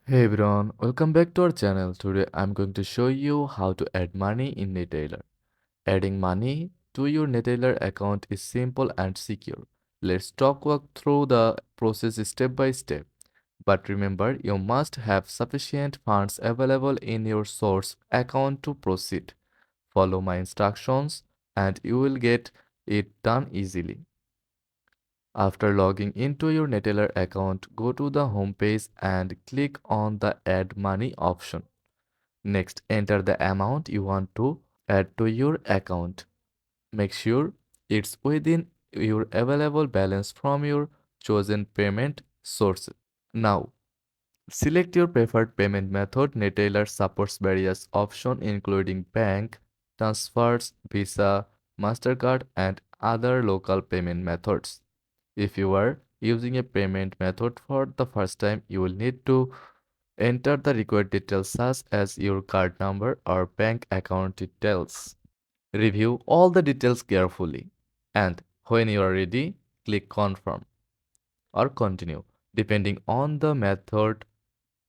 Hey everyone, welcome back to our channel. Today I'm going to show you how to add money in Neteller. Adding money to your Neteller account is simple and secure. Let's walk through the process step by step. But remember, you must have sufficient funds available in your source account to proceed. Follow my instructions and you will get it done easily. After logging into your Neteller account, go to the home page and click on the Add Money option. Next, enter the amount you want to add to your account. Make sure it's within your available balance from your chosen payment source. Now, select your preferred payment method. Neteller supports various options including bank, transfers, Visa, MasterCard, and other local payment methods. If you are using a payment method for the first time, you will need to enter the required details such as your card number or bank account details. Review all the details carefully and when you are ready, click confirm or continue. Depending on the method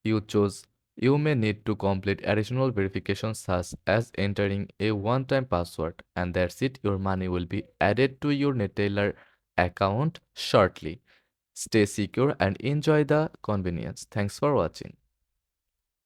you choose, you may need to complete additional verifications such as entering a one-time password, and that's it. Your money will be added to your Neteller account shortly. Stay secure and enjoy the convenience. Thanks for watching.